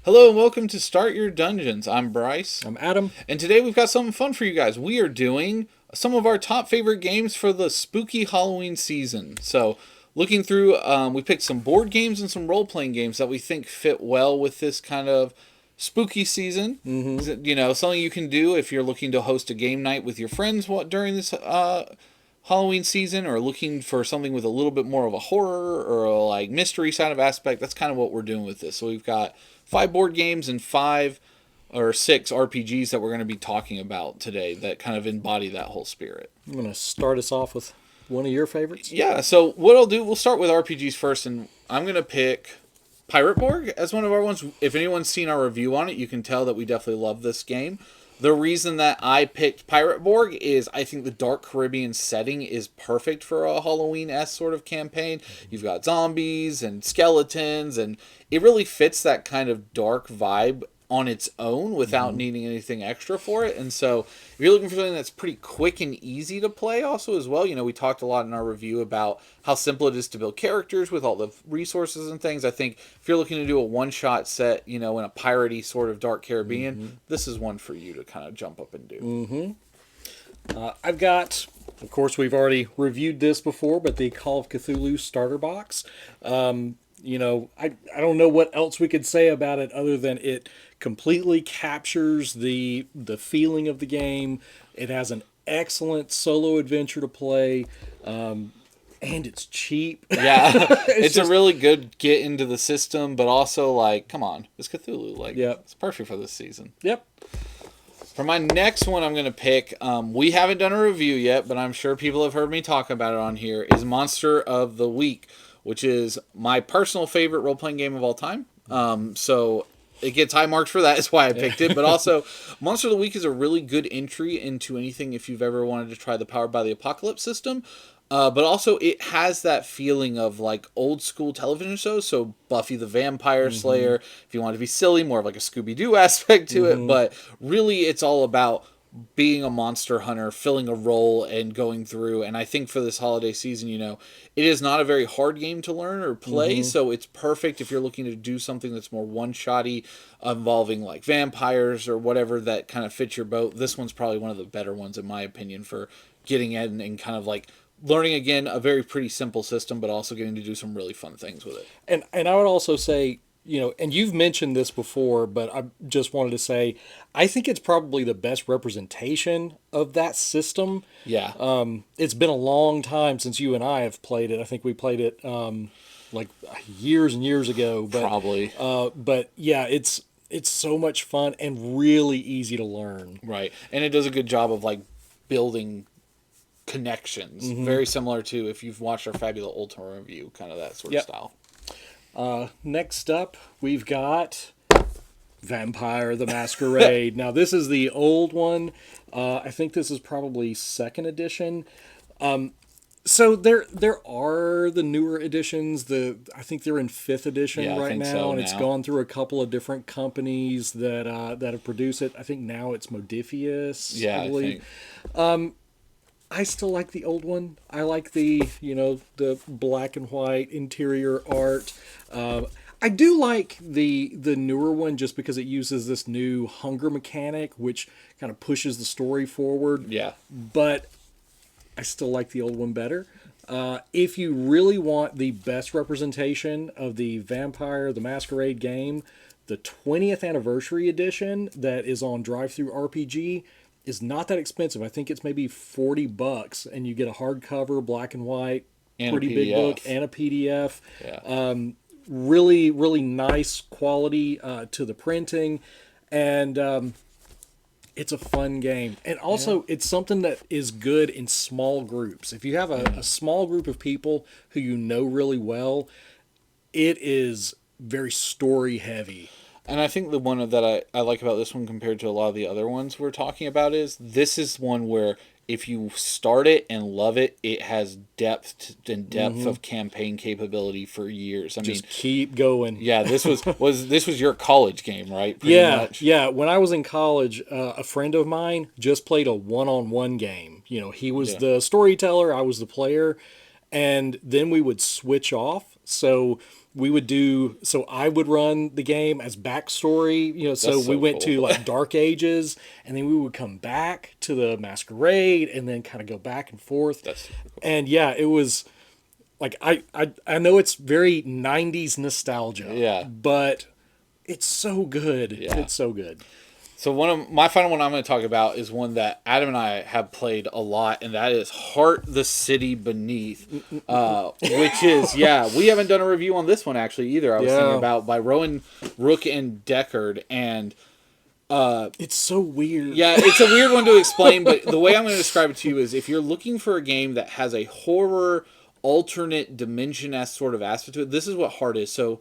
Hello and welcome to Start Your Dungeons. I'm Bryce. I'm Adam. And today we've got something fun for you guys. We are doing some of our top favorite games for the spooky Halloween season. So, looking through, we picked some board games and some role playing games that we think fit well with this kind of spooky season. You know, something you can do if you're looking to host a game night with your friends during this Halloween season, or looking for something with a little bit more of a horror or a, like mystery side of aspect. That's kind of what we're doing with this. So we've got 5 board games and 5 or 6 RPGs that we're going to be talking about today that kind of embody that whole spirit. I'm going to start us off with one of your favorites. Yeah, so what I'll do, we'll start with RPGs first, and I'm going to pick Pirate Borg as one of our ones. If anyone's seen our review on it, you can tell that we definitely love this game. The reason that I picked Pirate Borg is I think the Dark Caribbean setting is perfect for a Halloween-esque sort of campaign. You've got zombies and skeletons, and it really fits that kind of dark vibe on its own without needing anything extra for it. And so if you're looking for something that's pretty quick and easy to play also as well, you know, we talked a lot in our review about how simple it is to build characters with all the resources and things. I think if you're looking to do a one-shot set, you know, in a piratey sort of Dark Caribbean, this is one for you to kind of jump up and do. I've got, of course, we've already reviewed this before, but the Call of Cthulhu starter box. You know, I don't know what else we could say about it other than it completely captures the feeling of the game. It has an excellent solo adventure to play, and it's cheap. Yeah, it's a really good get into the system, but also, like, come on, it's Cthulhu. Like, it's perfect for this season. Yep. For my next one I'm going to pick, we haven't done a review yet, but I'm sure people have heard me talk about it on here, is Monster of the Week, which is my personal favorite role-playing game of all time. So it gets high marks for that. That's why I picked it. But also, Monster of the Week is a really good entry into anything if you've ever wanted to try the Powered by the Apocalypse system. But also, it has that feeling of, like, old-school television shows. So Buffy the Vampire Slayer, if you want to be silly, more of like a Scooby-Doo aspect to it. But really, it's all about being a monster hunter, filling a role, and going through. And I think for this holiday season, you know, it is not a very hard game to learn or play, so it's perfect if you're looking to do something that's more one-shotty, involving like vampires or whatever that kind of fits your boat. This one's probably one of the better ones, in my opinion, for getting in and kind of like learning, again, a very pretty simple system, but also getting to do some really fun things with it. And I would also say, you know, and you've mentioned this before, but I just wanted to say, I think it's probably the best representation of that system. Yeah. It's been a long time since you and I have played it. I think we played it like years and years ago. But, Probably. But yeah, it's so much fun and really easy to learn. Right. And it does a good job of, like, building connections. Very similar to, if you've watched our Fabula Ultima review, kind of that sort of style. Next up, we've got Vampire the Masquerade. Now, this is the old one. I think this is probably second edition. So there are the newer editions. I think they're in fifth edition right now, and it's gone through a couple of different companies that have produced it. I think now it's Modifius. Yeah, I believe. I still like the old one. I like the black and white interior art. I do like the newer one just because it uses this new hunger mechanic, which kind of pushes the story forward. Yeah. But I still like the old one better. If you really want the best representation of the Vampire the Masquerade game, the 20th anniversary edition that is on DriveThru RPG is not that expensive. I think it's maybe $40, and you get a hardcover, black and white, and pretty big book, and a PDF. Yeah. Really, really nice quality to the printing, and it's a fun game. And also, it's something that is good in small groups. If you have a small group of people who you know really well, it is very story heavy. And I think the one that I like about this one compared to a lot of the other ones we're talking about is this is one where if you start it and love it, it has depth of campaign capability for years. I mean, keep going. Yeah, this was your college game, right? Pretty much. Yeah. When I was in college, a friend of mine just played a one-on-one game. You know, he was the storyteller, I was the player, and then we would switch off. So we would do, so I would run the game as backstory, so That's we so went to cool. like Dark Ages, and then we would come back to the Masquerade, and then kind of go back and forth. That's super cool. And yeah, it was like, I know it's very 90s nostalgia. Yeah. But it's so good. Yeah. It's so good. So one of my final one I'm going to talk about is one that Adam and I have played a lot, and that is Heart the City Beneath, which is we haven't done a review on this one actually either. I was thinking about by Rowan Rook and Deckard, and It's so weird. yeah, it's a weird one to explain, but the way I'm going to describe it to you is if you're looking for a game that has a horror alternate dimension-esque sort of aspect to it, this is what Heart is. So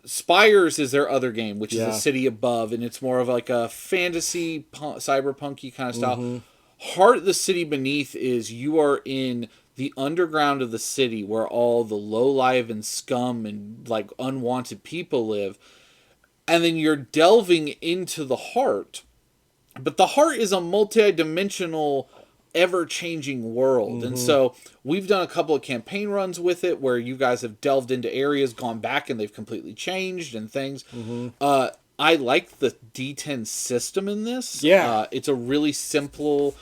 Spires is their other game, which is a city above, and it's more of like a fantasy, cyberpunky kind of style. Heart, the City Beneath, is you are in the underground of the city where all the lowlife and scum and like unwanted people live, and then you're delving into the heart. But the heart is a multi-dimensional, ever-changing world. And so we've done a couple of campaign runs with it where you guys have delved into areas, gone back, and they've completely changed and things. I like the D10 system in this. Yeah. It's a really simple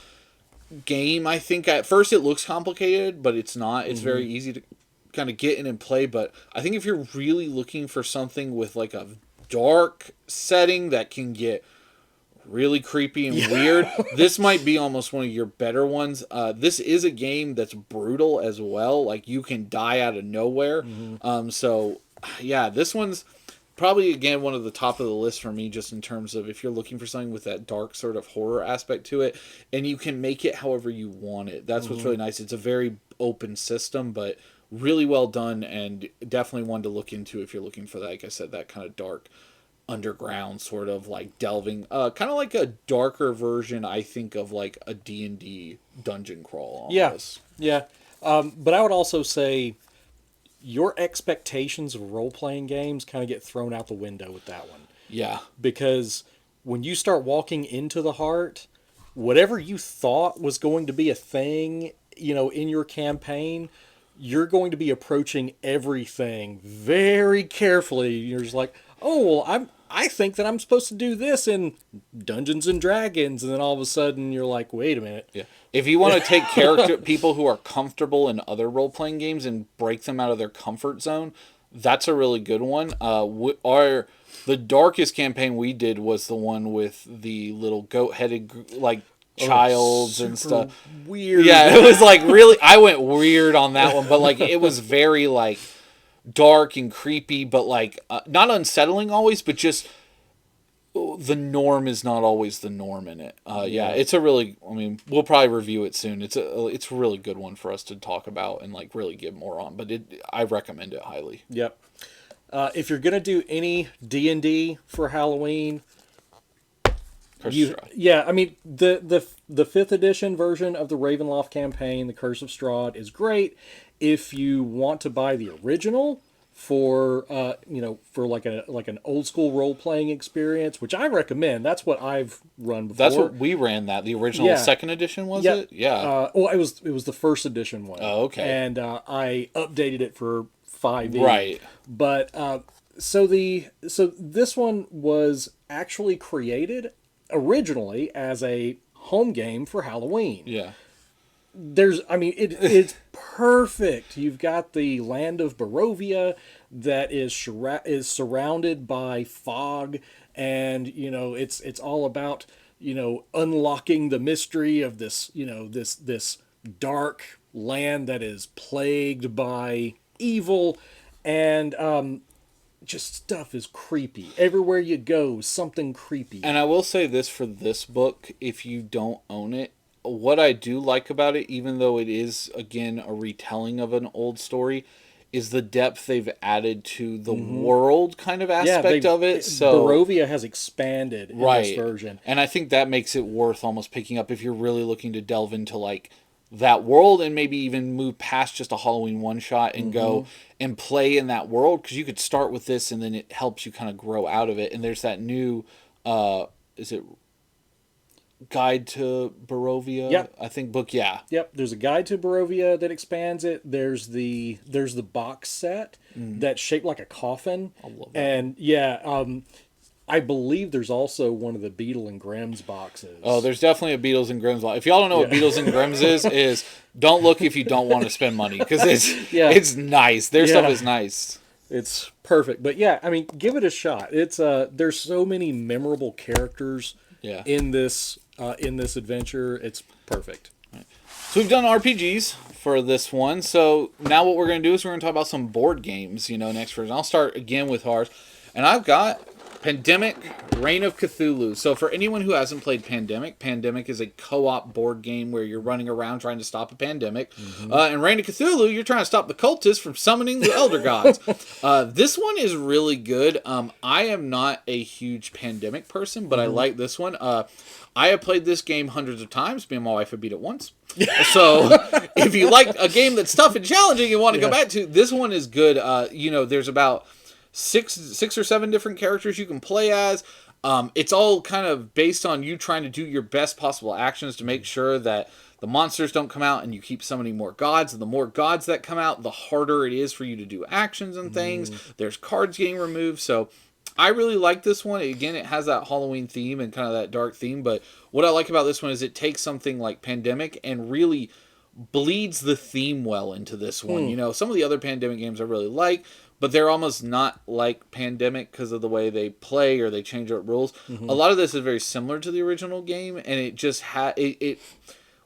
game. I think at first it looks complicated, but it's not. It's very easy to kind of get in and play. But I think if you're really looking for something with like a dark setting that can get really creepy and weird, this might be almost one of your better ones. This is a game that's brutal as well. Like you can die out of nowhere. So yeah, this one's probably again one of the top of the list for me, just in terms of if you're looking for something with that dark sort of horror aspect to it, and you can make it however you want it. That's what's really nice. It's a very open system, but really well done, and definitely one to look into if you're looking for that, like I said, that kind of dark underground sort of like delving, kind of like a darker version, I think, of like a D&D dungeon crawl almost. But I would also say your expectations of role-playing games kind of get thrown out the window with that one. Yeah. Because when you start walking into the heart, whatever you thought was going to be a thing, in your campaign, you're going to be approaching everything very carefully. You're just like, oh, well, I think that I'm supposed to do this in Dungeons and Dragons, and then all of a sudden you're like, wait a minute. Yeah. If you want to take people who are comfortable in other role-playing games and break them out of their comfort zone, that's a really good one. The darkest campaign we did was the one with the little goat-headed like childs and stuff. Weird. Yeah, it was like really. I went weird on that one, but like it was very like dark and creepy, but like not unsettling always, but just the norm is not always the norm in it. It's a really. I mean, we'll probably review it soon. It's a really good one for us to talk about and like really get more on. But I recommend it highly. Yep. If you're gonna do any D&D for Halloween, I mean the 5th edition version of the Ravenloft campaign, The Curse of Strahd, is great. If you want to buy the original for for like an old school role playing experience, which I recommend. That's what I've run before. That's what we ran. That the original 2nd edition was it? Yeah. It was the 1st edition one. Oh, okay. And I updated it for 5e. Right. But so this one was actually created originally as a home game for Halloween. Yeah. It's perfect. You've got the land of Barovia that is surrounded by fog, and it's all about unlocking the mystery of this this dark land that is plagued by evil, and just stuff is creepy. Everywhere you go, something creepy. And I will say this for this book, if you don't own it, what I do like about it, even though it is, again, a retelling of an old story, is the depth they've added to the world kind of aspect of it. So Barovia has expanded in this version. And I think that makes it worth almost picking up if you're really looking to delve into like that world and maybe even move past just a Halloween one-shot and go and play in that world. Because you could start with this and then it helps you kind of grow out of it. And there's that new, is it Guide to Barovia. Yep. I think book. Yeah. Yep, there's a guide to Barovia that expands it. There's the box set that's shaped like a coffin. I love that. And yeah, I believe there's also one of the Beetle and Grimm's boxes. Oh, there's definitely a Beatles and Grimm's. If y'all don't know what Beatles and Grimm's is don't look if you don't want to spend money because it's nice. Their stuff is nice. It's perfect. But yeah, I mean, give it a shot. It's there's so many memorable characters in this adventure. It's perfect. So we've done RPGs for this one. So now what we're going to do is we're going to talk about some board games, next version. I'll start again with ours. And I've got Pandemic, Reign of Cthulhu. So for anyone who hasn't played Pandemic is a co-op board game where you're running around trying to stop a pandemic. And Reign of Cthulhu, you're trying to stop the cultists from summoning the Elder Gods. This one is really good. I am not a huge Pandemic person, but I like this one. I have played this game hundreds of times. Me and my wife have beat it once. So if you like a game that's tough and challenging and want to go back to, this one is good. There's about six or seven different characters you can play as. It's all kind of based on you trying to do your best possible actions to make sure that the monsters don't come out and you keep summoning more gods. And the more gods that come out, the harder it is for you to do actions and things. There's cards getting removed. So I really like this one. Again, it has that Halloween theme and kind of that dark theme. But what I like about this one is it takes something like Pandemic and really bleeds the theme well into this one. Some of the other Pandemic games I really like, but they're almost not like Pandemic because of the way they play or they change up rules. A lot of this is very similar to the original game, and it just it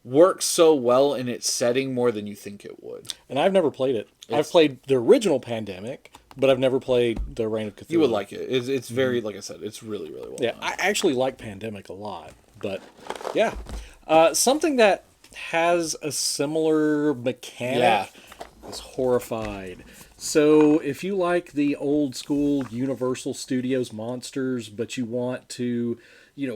works so well in its setting more than you think it would. And I've never played it. I've played the original Pandemic, but I've never played the Reign of Cthulhu. You would like it. It's very, like I said, it's really, really well done. I actually like Pandemic a lot. But, yeah. Something that has a similar mechanic is Horrified. So if you like the old school Universal Studios monsters, but you want to,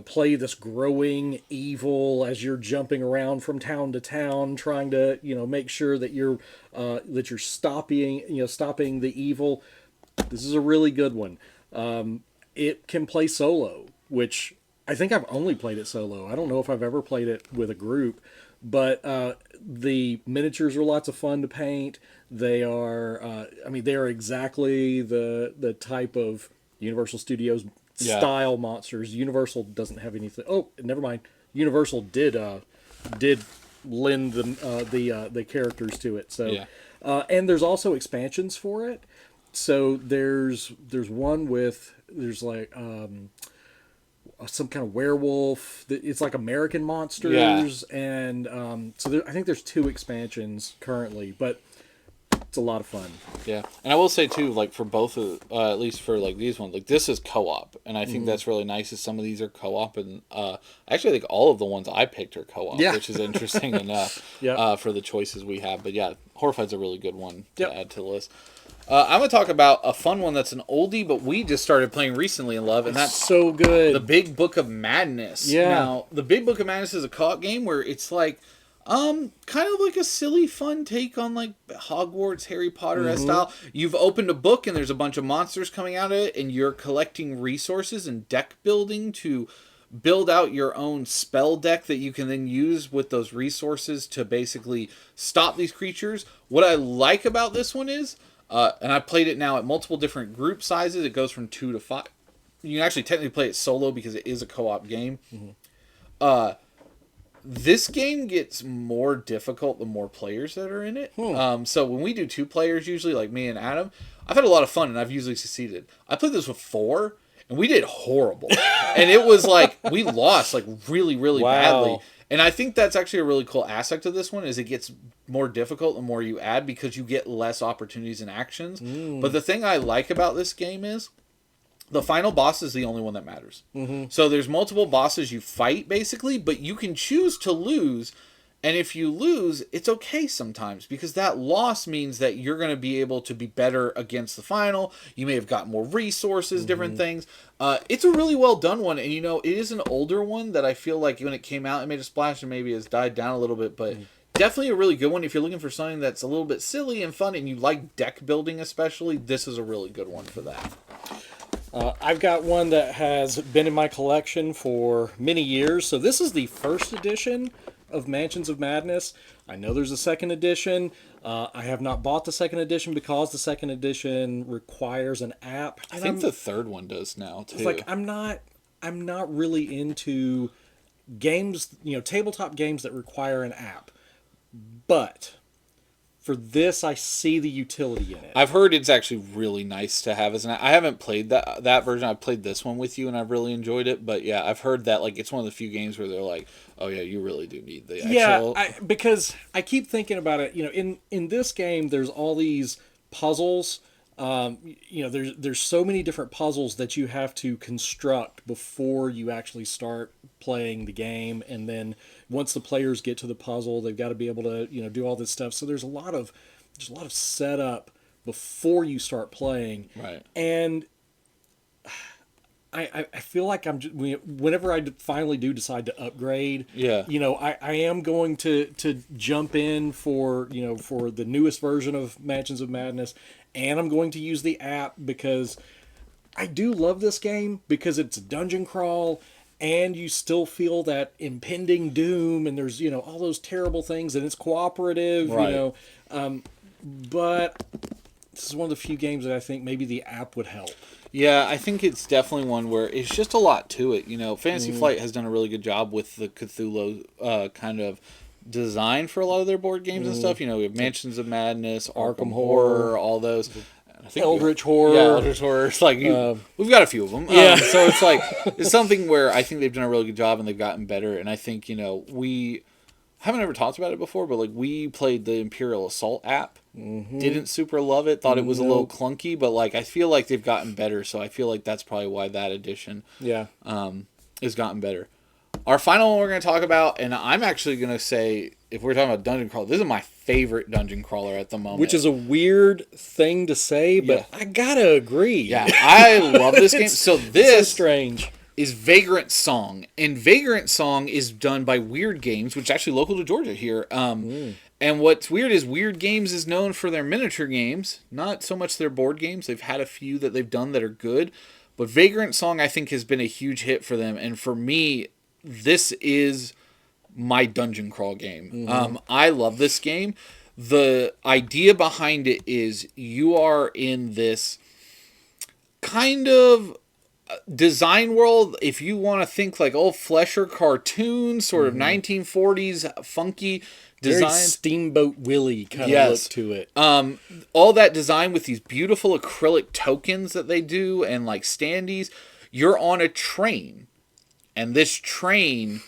play this growing evil as you're jumping around from town to town, trying to, make sure that you're stopping the evil, this is a really good one. It can play solo, which I think I've only played it solo. I don't know if I've ever played it with a group. But the miniatures are lots of fun to paint. They are, they are exactly the type of Universal Studios style monsters. Universal doesn't have anything. Oh, never mind. Universal did lend the characters to it. So, and there's also expansions for it. So there's one with like. Some kind of werewolf. It's like American monsters, and so I think there's 2 expansions currently, but it's a lot of fun. Yeah, and I will say too, like for both of, at least for like these ones, like this is co-op, and I think that's really nice. Is some of these are co-op, and actually I think all of the ones I picked are co-op, which is interesting enough for the choices we have. But yeah, Horrified's a really good one to add to the list. I'm going to talk about a fun one that's an oldie, but we just started playing recently in love, and that's so good. The Big Book of Madness. Yeah. Now, The Big Book of Madness is a co-op game where it's like, kind of like a silly, fun take on like Hogwarts, Harry Potter style. You've opened a book, and there's a bunch of monsters coming out of it, and you're collecting resources and deck building to build out your own spell deck that you can then use with those resources to basically stop these creatures. What I like about this one is, and I played it now at multiple different group sizes. It goes from 2 to 5. You can actually technically play it solo because it is a co-op game. This game gets more difficult the more players that are in it. So when we do 2 players, usually like me and Adam, I've had a lot of fun and I've usually succeeded. I played this with 4 and we did horrible. And it was like, we lost like really, really badly. And I think that's actually a really cool aspect of this one is it gets more difficult the more you add because you get less opportunities and actions. But the thing I like about this game is the final boss is the only one that matters. So there's multiple bosses you fight basically, but you can choose to lose. And if you lose, it's okay sometimes because that loss means that you're going to be able to be better against the final. You may have got more resources, different things. It's a really well done one. And, it is an older one that I feel like when it came out, it made a splash and maybe has died down a little bit. But definitely a really good one. If you're looking for something that's a little bit silly and fun and you like deck building especially, this is a really good one for that. I've got one that has been in my collection for many years. So this is the first edition of Mansions of Madness. I know there's a second edition. I have not bought the second edition because the second edition requires an app. I think the third one does now too. It's like I'm not really into games, tabletop games that require an app. But for this, I see the utility in it. I've heard it's actually really nice to have as an. I haven't played that version. I've played this one with you, and I've really enjoyed it. But yeah, I've heard that like it's one of the few games where they're like, "Oh yeah, you really do need the actual." Yeah, because I keep thinking about it. In this game, there's all these puzzles. There's so many different puzzles that you have to construct before you actually start playing the game, and then once the players get to the puzzle, they've got to be able to do all this stuff. So there's a lot of setup before you start playing, Right. and I feel like whenever I finally do decide to upgrade, Yeah. I am going to jump in for for the newest version of Mansions of Madness, and I'm going to use the app because I do love this game because it's a dungeon crawl and you still feel that impending doom, and there's all those terrible things, and it's cooperative, Right. but this is one of the few games that I think maybe the app would help. Yeah, I think it's definitely one where it's just a lot to it. Fantasy Flight has done a really good job with the Cthulhu kind of design for a lot of their board games and stuff. We have Mansions of Madness, Arkham Horror, all those. I think Eldritch Horror. Yeah, Eldritch Horror. It's like we've got a few of them. Yeah. So it's like it's something where I think they've done a really good job and they've gotten better. And I think we haven't ever talked about it before, but like we played the Imperial Assault app. Didn't super love it. Thought it was a little clunky, but like I feel like they've gotten better. So I feel like that's probably why that edition has gotten better. Our final one we're going to talk about, and I'm actually going to say, if we're talking about dungeon crawler, this is my favorite dungeon crawler at the moment. Which is a weird thing to say, but I gotta agree. Yeah, I love this game. So this so strange. Is Vagrant Song, and Vagrant Song is done by Weird Games, which is actually local to Georgia here. And what's weird is Weird Games is known for their miniature games, not so much their board games. They've had a few that they've done that are good, but Vagrant Song I think has been a huge hit for them. And for me, this is my dungeon crawl game. I love this game. The idea behind it is you are in this kind of design world, if you want to think like old Flesher cartoon, sort of 1940s funky design. Very Steamboat Willie kind of look to it. All that design with these beautiful acrylic tokens that they do and like standees. You're on a train, and this train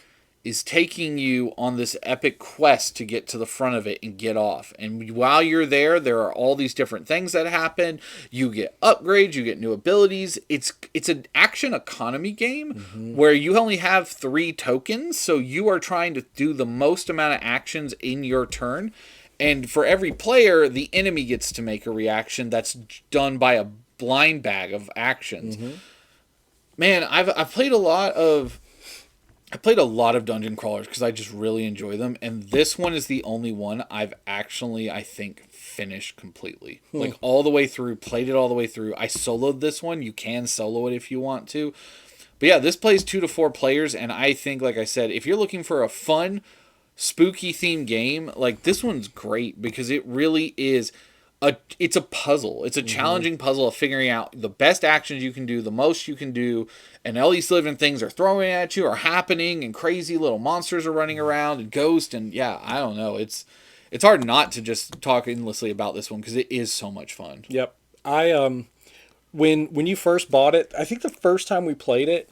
is taking you on this epic quest to get to the front of it and get off. And while you're there, there are all these different things that happen. You get upgrades, you get new abilities. It's an action economy game where you only have 3 tokens, so you are trying to do the most amount of actions in your turn. And for every player, the enemy gets to make a reaction that's done by a blind bag of actions. Man, I've played a lot of dungeon crawlers because I just really enjoy them, and this one is the only one I've actually, I think, finished completely. Like all the way through, played it all the way through. I soloed this one. You can solo it if you want to. But yeah, this plays 2 to 4 players, and I think, like I said, if you're looking for a fun, spooky themed game, like this one's great because it really is it's a puzzle. It's a challenging puzzle of figuring out the best actions you can do, the most you can do, and all these living things are throwing at you, are happening, and crazy little monsters are running around, and ghosts, and yeah, I don't know. It's hard not to just talk endlessly about this one because it is so much fun. Yep. I when you first bought it, I think the first time we played it,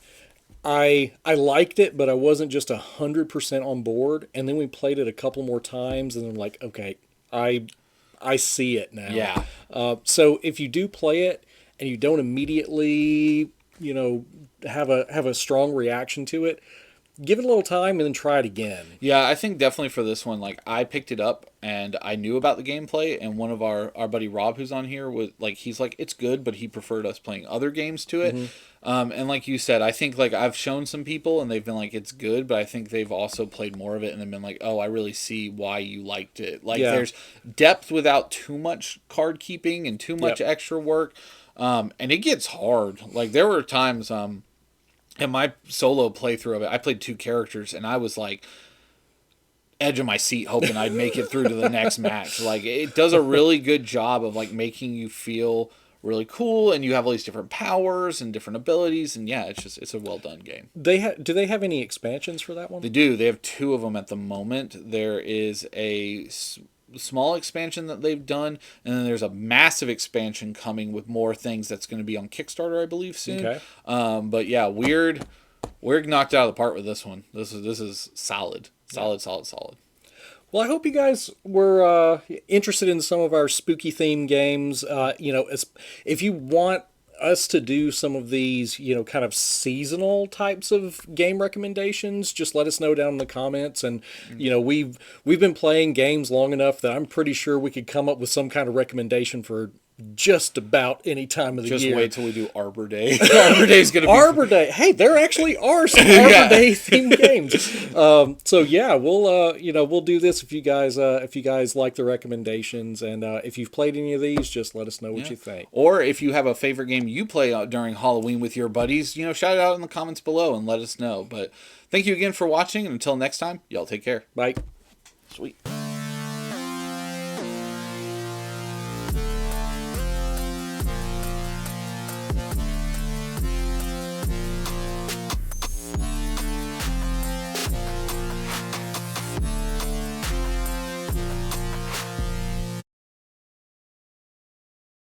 I liked it, but I wasn't just 100% on board. And then we played it a couple more times, and I'm like, okay, I see it now. Yeah. So if you do play it and you don't immediately, have a strong reaction to it, give it a little time and then try it again. Yeah, I think definitely for this one, like I picked it up and I knew about the gameplay, and one of our buddy Rob, who's on here, was like, he's like, it's good, but he preferred us playing other games to it. And like you said, I think like I've shown some people and they've been like, it's good, but I think they've also played more of it and they've been like, oh, I really see why you liked it. Like there's depth without too much card keeping and too much extra work. And it gets hard. Like there were times in my solo playthrough of it, I played 2 characters, and I was like edge of my seat hoping I'd make it through to the next match. Like it does a really good job of like making you feel really cool, and you have all these different powers and different abilities, and yeah, it's a well done game. Do they have any expansions for that one? They do. They have 2 of them at the moment. There is a small expansion that they've done, and then there's a massive expansion coming with more things that's going to be on Kickstarter, I believe, soon. Okay. But yeah, Weird knocked it out of the park with this one. This is solid. Solid. Well, I hope you guys were interested in some of our spooky theme games. If you want us to do some of these, kind of seasonal types of game recommendations, just let us know down in the comments. And we've been playing games long enough that I'm pretty sure we could come up with some kind of recommendation for just about any time of the year. Just wait till we do Arbor Day. Arbor Day's gonna be Arbor Day. Hey, there actually are some Arbor Day themed games. So yeah, we'll do this if you guys like the recommendations, and if you've played any of these, just let us know what you think. Or if you have a favorite game you play during Halloween with your buddies, shout it out in the comments below and let us know. But thank you again for watching, and until next time, y'all take care. Bye. Sweet.